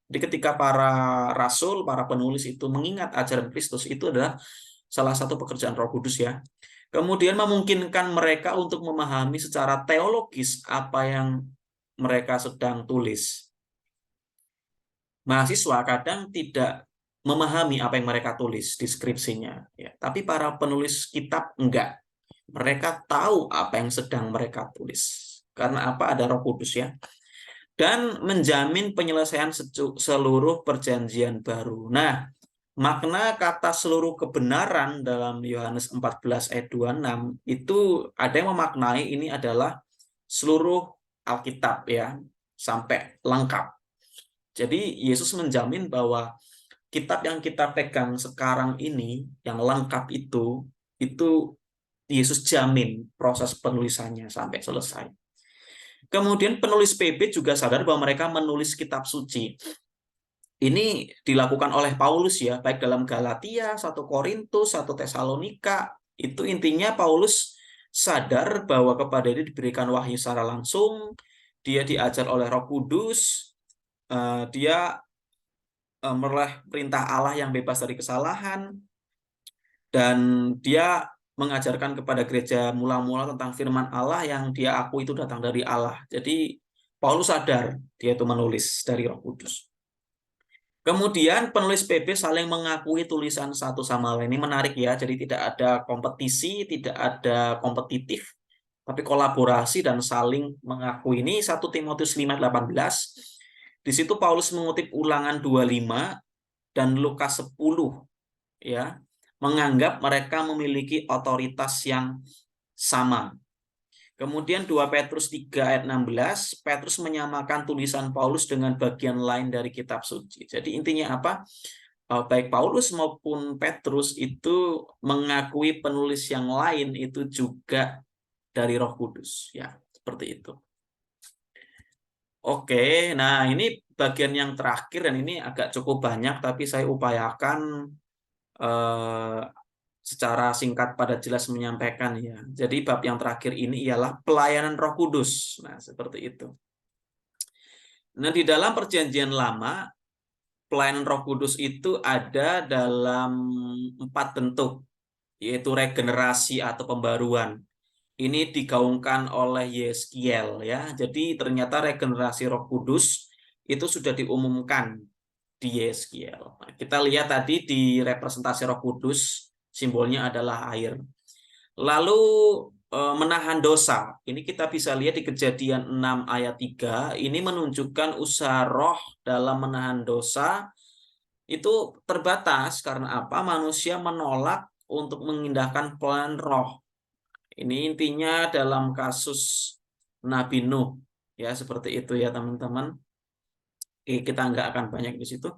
Jadi ketika para rasul, para penulis itu mengingat ajaran Kristus, itu adalah salah satu pekerjaan Roh Kudus ya. Kemudian memungkinkan mereka untuk memahami secara teologis apa yang mereka sedang tulis. Mahasiswa kadang tidak memahami apa yang mereka tulis deskripsinya, ya. Tapi para penulis kitab enggak. Mereka tahu apa yang sedang mereka tulis. Karena apa? Ada Roh Kudus ya. Dan menjamin penyelesaian seluruh perjanjian baru. Nah, makna kata seluruh kebenaran dalam Yohanes 14 ayat 26 itu ada yang memaknai ini adalah seluruh Alkitab ya, sampai lengkap. Jadi Yesus menjamin bahwa kitab yang kita pegang sekarang ini yang lengkap itu Yesus jamin proses penulisannya sampai selesai. Kemudian penulis PB juga sadar bahwa mereka menulis kitab suci. Ini dilakukan oleh Paulus ya, baik dalam Galatia, 1 Korintus, 1 Tesalonika. Itu intinya Paulus sadar bahwa kepada dia diberikan wahyu secara langsung, dia diajar oleh Roh Kudus, dia meroleh perintah Allah yang bebas dari kesalahan, dan dia mengajarkan kepada gereja mula-mula tentang firman Allah yang dia akui itu datang dari Allah. Jadi Paulus sadar dia itu menulis dari Roh Kudus. Kemudian penulis PB saling mengakui tulisan satu sama lain. Ini menarik ya, jadi tidak ada kompetisi, tidak ada kompetitif, tapi kolaborasi dan saling mengakui. Ini 1 Timotius 5:18. Di situ Paulus mengutip Ulangan 25 dan Lukas 10 ya, menganggap mereka memiliki otoritas yang sama. Kemudian 2 Petrus 3 ayat 16, Petrus menyamakan tulisan Paulus dengan bagian lain dari kitab suci. Jadi intinya apa? Baik Paulus maupun Petrus itu mengakui penulis yang lain itu juga dari Roh Kudus. Ya, seperti itu. Oke, nah ini bagian yang terakhir dan ini agak cukup banyak, tapi saya upayakan eh, secara singkat pada jelas menyampaikan ya. Jadi bab yang terakhir ini ialah pelayanan Roh Kudus. Nah, seperti itu. Nah, di dalam Perjanjian Lama, pelayanan Roh Kudus itu ada dalam 4 bentuk, yaitu regenerasi atau pembaruan. Ini digaungkan oleh Yeskiel ya. Jadi ternyata regenerasi Roh Kudus itu sudah diumumkan di Yeskiel. Nah, kita lihat tadi di representasi Roh Kudus, simbolnya adalah air. Lalu menahan dosa. Ini kita bisa lihat di Kejadian 6 ayat 3. Ini menunjukkan usaha roh dalam menahan dosa itu terbatas karena apa? Manusia menolak untuk mengindahkan pelan roh. Ini intinya dalam kasus Nabi Nuh. Ya, seperti itu ya teman-teman. Kita nggak akan banyak di situ.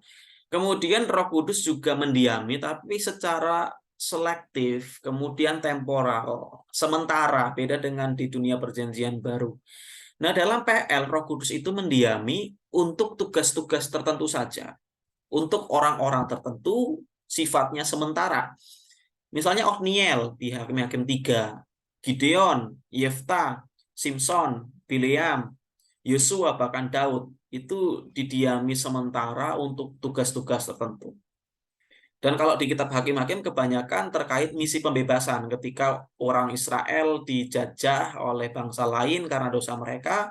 Kemudian Roh Kudus juga mendiami, tapi secara selektif, kemudian temporal, sementara, beda dengan di dunia perjanjian baru. Nah, dalam PL, Roh Kudus itu mendiami untuk tugas-tugas tertentu saja. Untuk orang-orang tertentu, sifatnya sementara. Misalnya Otniel di Hakim-Hakim 3, Gideon, Yefta, Simson, Bileam, Yosua, bahkan Daud, itu didiami sementara untuk tugas-tugas tertentu. Dan kalau di kitab Hakim-Hakim kebanyakan terkait misi pembebasan ketika orang Israel dijajah oleh bangsa lain karena dosa mereka,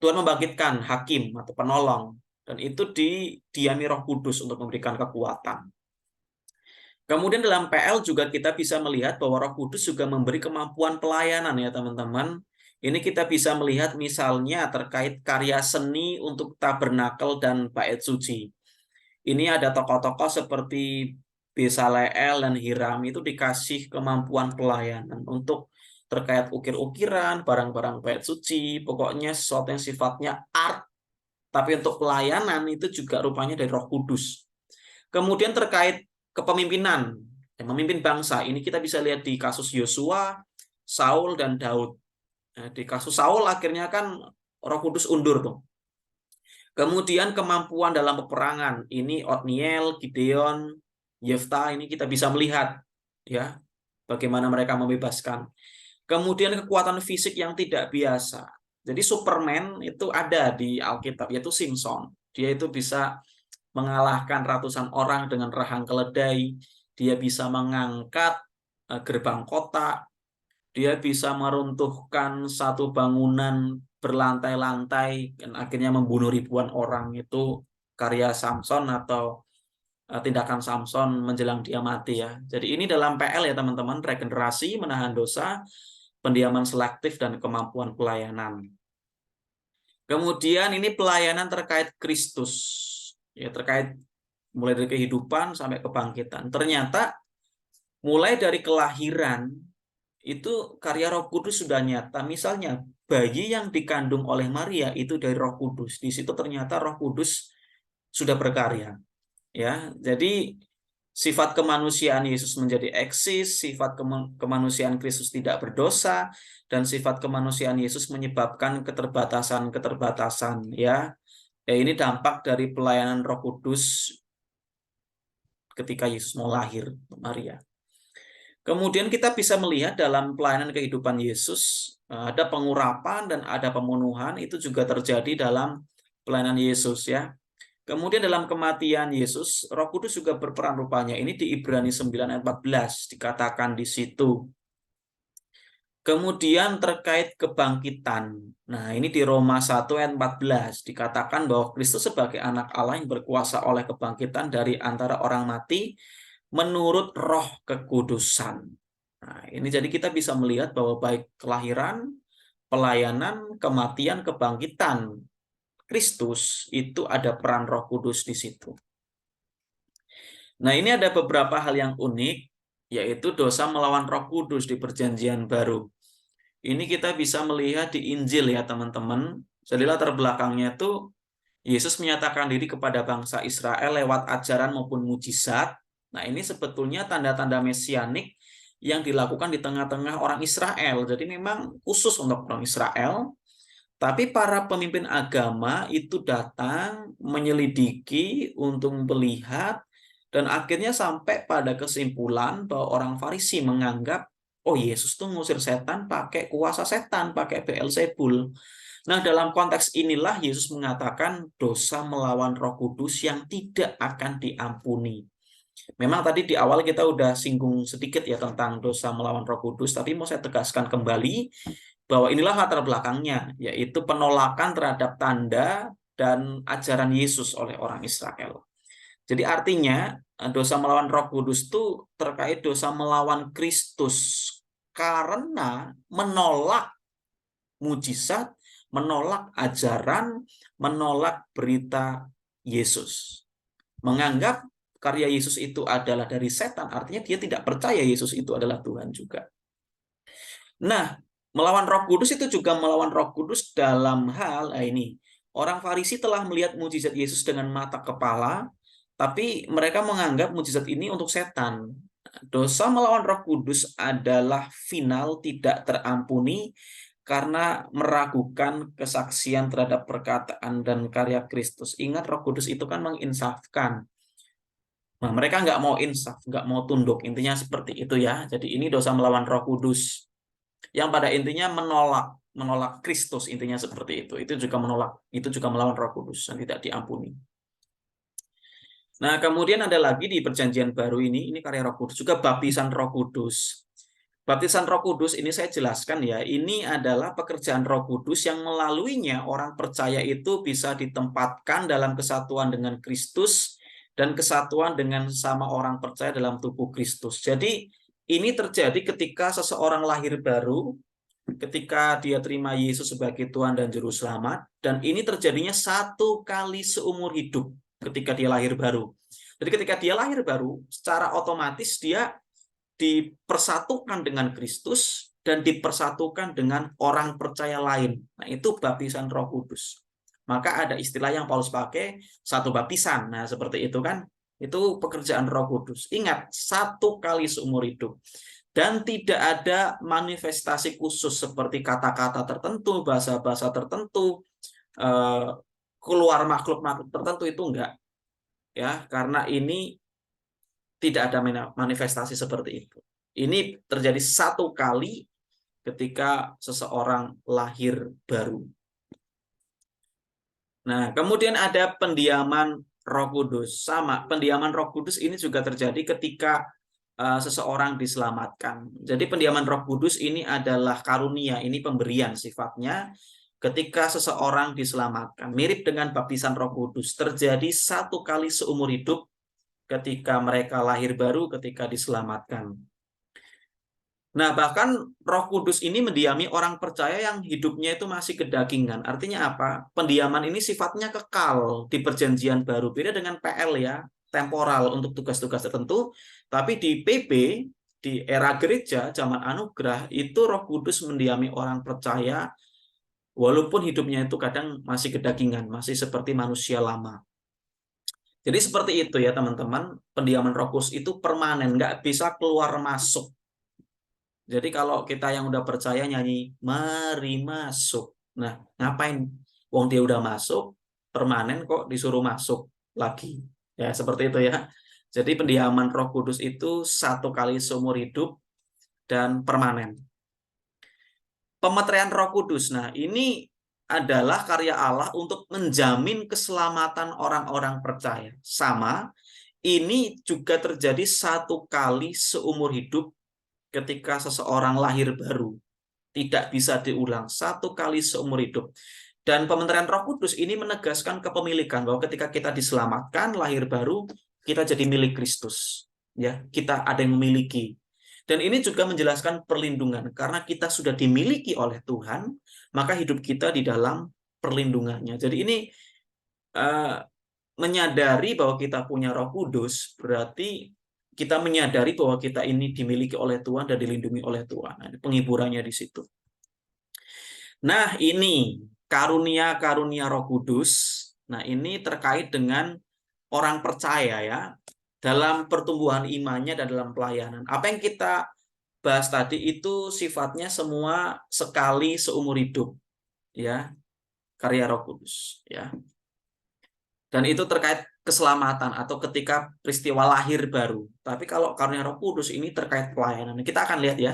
Tuhan membangkitkan hakim atau penolong dan itu didiami Roh Kudus untuk memberikan kekuatan. Kemudian dalam PL juga kita bisa melihat bahwa Roh Kudus juga memberi kemampuan pelayanan ya teman-teman. Ini kita bisa melihat misalnya terkait karya seni untuk tabernakel dan bait suci. Ini ada tokoh-tokoh seperti Besaleel dan Hiram itu dikasih kemampuan pelayanan untuk terkait ukir-ukiran, barang-barang bait suci, pokoknya sesuatu yang sifatnya art, tapi untuk pelayanan itu juga rupanya dari Roh Kudus. Kemudian terkait kepemimpinan, yang memimpin bangsa, ini kita bisa lihat di kasus Yosua, Saul, dan Daud. Nah, di kasus Saul akhirnya kan Roh Kudus undur tuh. Kemudian kemampuan dalam peperangan, ini Otniel, Gideon, Yefta, ini kita bisa melihat ya bagaimana mereka membebaskan. Kemudian kekuatan fisik yang tidak biasa. Jadi Superman itu ada di Alkitab, yaitu Simpson. Dia itu bisa mengalahkan ratusan orang dengan rahang keledai. Dia bisa mengangkat gerbang kota. Dia bisa meruntuhkan satu bangunan berlantai-lantai dan akhirnya membunuh ribuan orang. Itu karya Samson atau tindakan Samson menjelang dia mati ya. Jadi ini dalam PL ya teman-teman, regenerasi, menahan dosa, pendiaman selektif, dan kemampuan pelayanan. Kemudian ini pelayanan terkait Kristus, ya terkait mulai dari kehidupan sampai kebangkitan. Ternyata mulai dari kelahiran itu karya Roh Kudus sudah nyata. Misalnya bayi yang dikandung oleh Maria itu dari Roh Kudus. Di situ ternyata Roh Kudus sudah berkarya. Ya, jadi sifat kemanusiaan Yesus menjadi eksis, sifat kemanusiaan Kristus tidak berdosa, dan sifat kemanusiaan Yesus menyebabkan keterbatasan-keterbatasan. Ya, ini dampak dari pelayanan Roh Kudus ketika Yesus mau lahir, Maria. Kemudian kita bisa melihat dalam pelayanan kehidupan Yesus, ada pengurapan dan ada pembunuhan, itu juga terjadi dalam pelayanan Yesus ya. Kemudian dalam kematian Yesus, Roh Kudus juga berperan rupanya. Ini di Ibrani 9 ayat 14 dikatakan di situ. Kemudian terkait kebangkitan. Nah, ini di Roma 1 ayat 14 dikatakan bahwa Kristus sebagai anak Allah yang berkuasa oleh kebangkitan dari antara orang mati menurut Roh Kekudusan. Nah, ini jadi kita bisa melihat bahwa baik kelahiran, pelayanan, kematian, kebangkitan Kristus itu ada peran Roh Kudus di situ. Nah, ini ada beberapa hal yang unik, yaitu dosa melawan Roh Kudus di Perjanjian Baru. Ini kita bisa melihat di Injil ya, teman-teman. Jadi latar belakangnya itu Yesus menyatakan diri kepada bangsa Israel lewat ajaran maupun mujizat. Nah, ini sebetulnya tanda-tanda mesianik yang dilakukan di tengah-tengah orang Israel. Jadi memang khusus untuk orang Israel. Tapi para pemimpin agama itu datang menyelidiki untuk melihat dan akhirnya sampai pada kesimpulan bahwa orang Farisi menganggap, oh Yesus tuh ngusir setan pakai kuasa setan, pakai Beelzebul. Nah, dalam konteks inilah Yesus mengatakan dosa melawan Roh Kudus yang tidak akan diampuni. Memang tadi di awal kita udah singgung sedikit ya tentang dosa melawan Roh Kudus, tapi mau saya tegaskan kembali bahwa inilah latar belakangnya, yaitu penolakan terhadap tanda dan ajaran Yesus oleh orang Israel. Jadi artinya dosa melawan Roh Kudus itu terkait dosa melawan Kristus karena menolak mujizat, menolak ajaran, menolak berita Yesus. Menganggap karya Yesus itu adalah dari setan, artinya dia tidak percaya Yesus itu adalah Tuhan juga. Nah, melawan Roh Kudus itu juga melawan Roh Kudus dalam hal ini. Orang Farisi telah melihat mujizat Yesus dengan mata kepala, tapi mereka menganggap mujizat ini untuk setan. Dosa melawan Roh Kudus adalah final, tidak terampuni karena meragukan kesaksian terhadap perkataan dan karya Kristus. Ingat, Roh Kudus itu kan menginsafkan. Nah, mereka nggak mau insaf, nggak mau tunduk. Intinya seperti itu ya. Jadi ini dosa melawan Roh Kudus yang pada intinya menolak Kristus, intinya seperti itu. Itu juga melawan Roh Kudus yang tidak diampuni. Nah, kemudian ada lagi di Perjanjian Baru ini karya Roh Kudus, juga baptisan Roh Kudus. Baptisan Roh Kudus ini saya jelaskan ya, ini adalah pekerjaan Roh Kudus yang melaluinya orang percaya itu bisa ditempatkan dalam kesatuan dengan Kristus dan kesatuan dengan sesama orang percaya dalam tubuh Kristus. Jadi ini terjadi ketika seseorang lahir baru, ketika dia terima Yesus sebagai Tuhan dan Juru Selamat, dan ini terjadinya satu kali seumur hidup ketika dia lahir baru. Jadi ketika dia lahir baru, secara otomatis dia dipersatukan dengan Kristus dan dipersatukan dengan orang percaya lain. Nah, itu baptisan Roh Kudus. Maka ada istilah yang Paulus pakai, satu baptisan. Nah, seperti itu kan. Itu pekerjaan Roh Kudus. Ingat, satu kali seumur hidup. Dan tidak ada manifestasi khusus seperti kata-kata tertentu, bahasa-bahasa tertentu, keluar makhluk-makhluk tertentu, itu enggak. Ya, karena ini tidak ada manifestasi seperti itu. Ini terjadi satu kali ketika seseorang lahir baru. Nah, kemudian ada pendiaman Roh Kudus. Sama, pendiaman Roh Kudus ini juga terjadi ketika seseorang diselamatkan. Jadi pendiaman Roh Kudus ini adalah karunia, ini pemberian sifatnya ketika seseorang diselamatkan. Mirip dengan baptisan Roh Kudus, terjadi satu kali seumur hidup ketika mereka lahir baru, ketika diselamatkan. Nah, bahkan Roh Kudus ini mendiami orang percaya yang hidupnya itu masih kedagingan. Artinya apa? Pendiaman ini sifatnya kekal di Perjanjian Baru. Beda dengan PL ya, temporal untuk tugas-tugas tertentu. Tapi di PB, di era gereja, zaman anugerah, itu Roh Kudus mendiami orang percaya walaupun hidupnya itu kadang masih kedagingan, masih seperti manusia lama. Jadi seperti itu ya teman-teman, pendiaman Roh Kudus itu permanen, nggak bisa keluar masuk. Jadi kalau kita yang udah percaya nyanyi, mari masuk. Nah, ngapain? Wong dia udah masuk, permanen kok disuruh masuk lagi. Ya, seperti itu ya. Jadi pendiaman Roh Kudus itu satu kali seumur hidup dan permanen. Pemeterian Roh Kudus. Nah, ini adalah karya Allah untuk menjamin keselamatan orang-orang percaya. Sama, ini juga terjadi satu kali seumur hidup ketika seseorang lahir baru. Tidak bisa diulang, satu kali seumur hidup. Dan pemeterian Roh Kudus ini menegaskan kepemilikan bahwa ketika kita diselamatkan, lahir baru, kita jadi milik Kristus. Ya, kita ada yang memiliki. Dan ini juga menjelaskan perlindungan karena kita sudah dimiliki oleh Tuhan, maka hidup kita di dalam perlindungannya. Jadi ini menyadari bahwa kita punya Roh Kudus, berarti kita menyadari bahwa kita ini dimiliki oleh Tuhan dan dilindungi oleh Tuhan. Nah, penghiburannya di situ. Nah, ini karunia-karunia Roh Kudus. Nah, ini terkait dengan orang percaya ya, dalam pertumbuhan imannya dan dalam pelayanan. Apa yang kita bahas tadi itu sifatnya semua sekali seumur hidup, ya, karya Roh Kudus, ya. Dan itu terkait keselamatan atau ketika peristiwa lahir baru. Tapi kalau karunia Roh Kudus ini terkait pelayanan. Kita akan lihat ya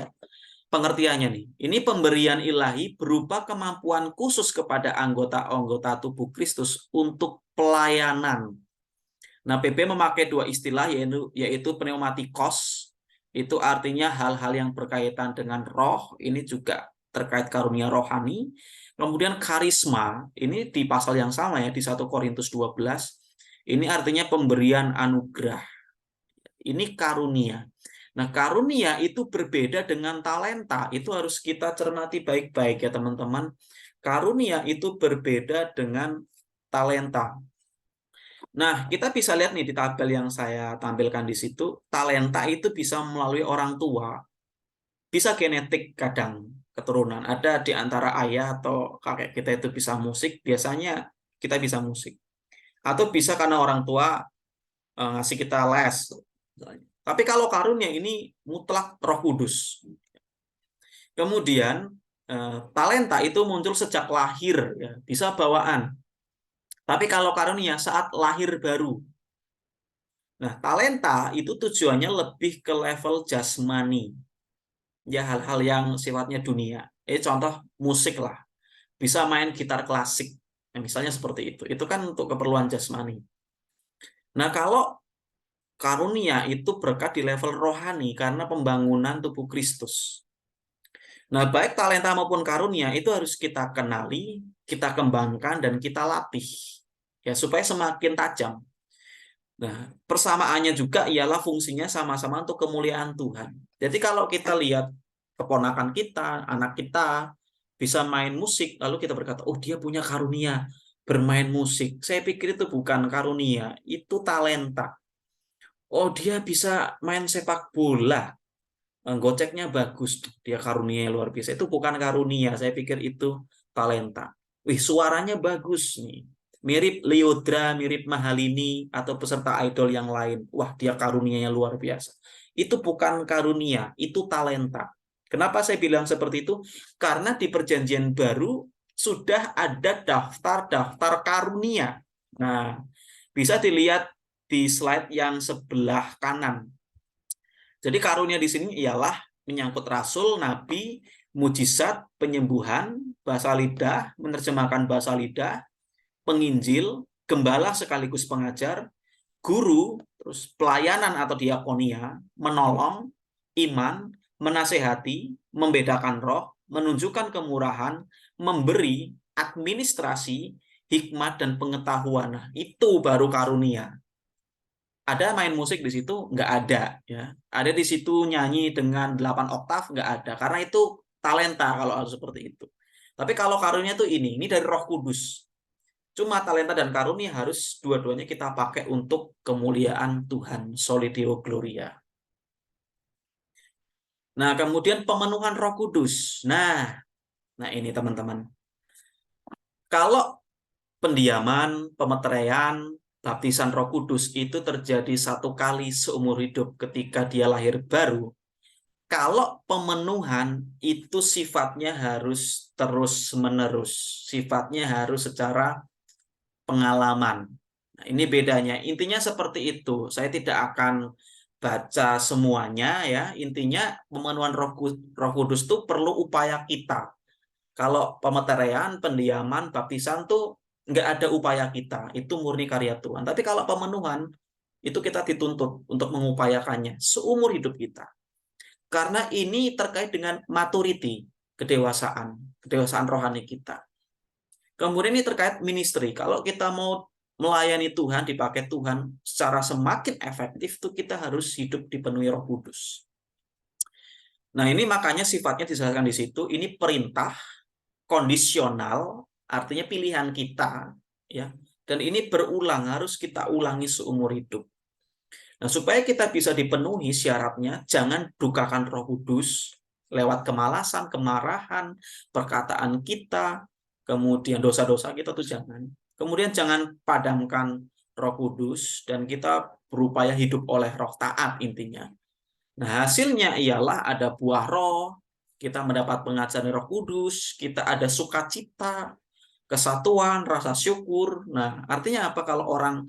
pengertiannya nih. Ini pemberian ilahi berupa kemampuan khusus kepada anggota-anggota tubuh Kristus untuk pelayanan. Nah, PP memakai dua istilah yaitu pneumatikos, itu artinya hal-hal yang berkaitan dengan roh, ini juga terkait karunia rohani. Kemudian karisma, ini di pasal yang sama ya, di 1 Korintus 12, ini artinya pemberian anugerah. Ini karunia. Nah, karunia itu berbeda dengan talenta. Itu harus kita cermati baik-baik ya, teman-teman. Karunia itu berbeda dengan talenta. Nah, kita bisa lihat nih di tabel yang saya tampilkan di situ, talenta itu bisa melalui orang tua, bisa genetik kadang keturunan. Ada di antara ayah atau kakek kita itu bisa musik, biasanya kita bisa musik. Atau bisa karena orang tua ngasih kita les. Tapi kalau karunia ini mutlak Roh Kudus. Kemudian talenta itu muncul sejak lahir, ya, bisa bawaan. Tapi kalau karunia saat lahir baru. Nah, talenta itu tujuannya lebih ke level jasmani. Ya, hal-hal yang sifatnya dunia. Contoh musik lah. Bisa main gitar klasik. Nah, misalnya seperti itu. Itu kan untuk keperluan jasmani. Nah, kalau karunia itu berkat di level rohani karena pembangunan tubuh Kristus. Nah, baik talenta maupun karunia itu harus kita kenali, kita kembangkan, dan kita latih. Ya, supaya semakin tajam. Nah, persamaannya juga ialah fungsinya sama-sama untuk kemuliaan Tuhan. Jadi kalau kita lihat keponakan kita, anak kita bisa main musik, lalu kita berkata, oh dia punya karunia bermain musik. Saya pikir itu bukan karunia, itu talenta. Oh dia bisa main sepak bola, goceknya bagus, dia karunia luar biasa. Itu bukan karunia, saya pikir itu talenta. Wih, suaranya bagus nih. Mirip Lyodra, mirip Mahalini, atau peserta idol yang lain. Wah, dia karunianya luar biasa. Itu bukan karunia, itu talenta. Kenapa saya bilang seperti itu? Karena di Perjanjian Baru sudah ada daftar-daftar karunia. Nah, bisa dilihat di slide yang sebelah kanan. Jadi karunia di sini ialah menyangkut rasul, nabi, mujizat, penyembuhan, bahasa lidah, menerjemahkan bahasa lidah, penginjil, gembala sekaligus pengajar, guru, terus pelayanan atau diakonia, menolong, iman, menasehati, membedakan roh, menunjukkan kemurahan, memberi, administrasi, hikmat, dan pengetahuan. Nah, itu baru karunia. Ada main musik di situ? Nggak ada. Ya. Ada di situ nyanyi dengan 8 oktav? Nggak ada. Karena itu talenta kalau harus seperti itu. Tapi kalau karunia itu ini dari Roh Kudus. Cuma talenta dan karunia harus dua-duanya kita pakai untuk kemuliaan Tuhan. Soli Deo Gloria. Nah, kemudian pemenuhan Roh Kudus. Nah ini teman-teman. Kalau pendiaman, pemeteraian, baptisan Roh Kudus itu terjadi satu kali seumur hidup ketika dia lahir baru. Kalau pemenuhan itu sifatnya harus terus-menerus, sifatnya harus secara pengalaman. Nah, ini bedanya. Intinya seperti itu. Saya tidak akan baca semuanya ya. Intinya pemenuhan Roh Kudus itu perlu upaya kita. Kalau pemeteraian, pendiaman, baptisan tuh nggak ada upaya kita. Itu murni karya Tuhan. Tapi kalau pemenuhan, itu kita dituntut untuk mengupayakannya seumur hidup kita. Karena ini terkait dengan maturity, kedewasaan rohani kita. Kemudian ini terkait ministry. Kalau kita mau melayani Tuhan, dipakai Tuhan secara semakin efektif, tuh kita harus hidup dipenuhi Roh Kudus. Nah, ini makanya sifatnya dijelaskan di situ. Ini perintah kondisional, artinya pilihan kita, ya. Dan ini berulang, harus kita ulangi seumur hidup. Nah, supaya kita bisa dipenuhi syaratnya, jangan dukakan Roh Kudus lewat kemalasan, kemarahan, perkataan kita, kemudian dosa-dosa kita tuh jangan. Kemudian jangan padamkan Roh Kudus dan kita berupaya hidup oleh roh taat intinya. Nah, hasilnya ialah ada buah roh, kita mendapat pengajaran Roh Kudus, kita ada sukacita, kesatuan, rasa syukur. Nah, artinya apa kalau orang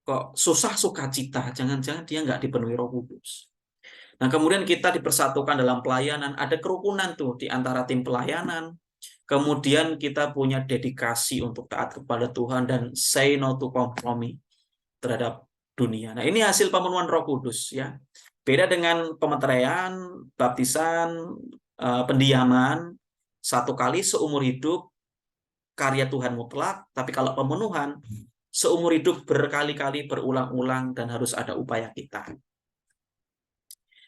kok susah sukacita? Jangan-jangan dia nggak dipenuhi Roh Kudus. Nah, kemudian kita dipersatukan dalam pelayanan, ada kerukunan tuh di antara tim pelayanan. Kemudian kita punya dedikasi untuk taat kepada Tuhan dan say no to kompromi terhadap dunia. Nah, ini hasil pemenuhan Roh Kudus ya. Beda dengan pemeteraian, baptisan, pendiaman, satu kali seumur hidup, karya Tuhan mutlak, tapi kalau pemenuhan, seumur hidup berkali-kali berulang-ulang dan harus ada upaya kita.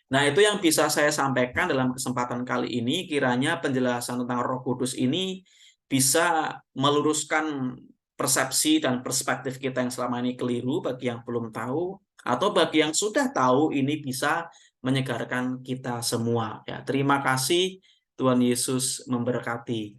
Nah, itu yang bisa saya sampaikan dalam kesempatan kali ini. Kiranya penjelasan tentang Roh Kudus ini bisa meluruskan persepsi dan perspektif kita yang selama ini keliru bagi yang belum tahu, atau bagi yang sudah tahu ini bisa menyegarkan kita semua. Ya, terima kasih, Tuhan Yesus memberkati.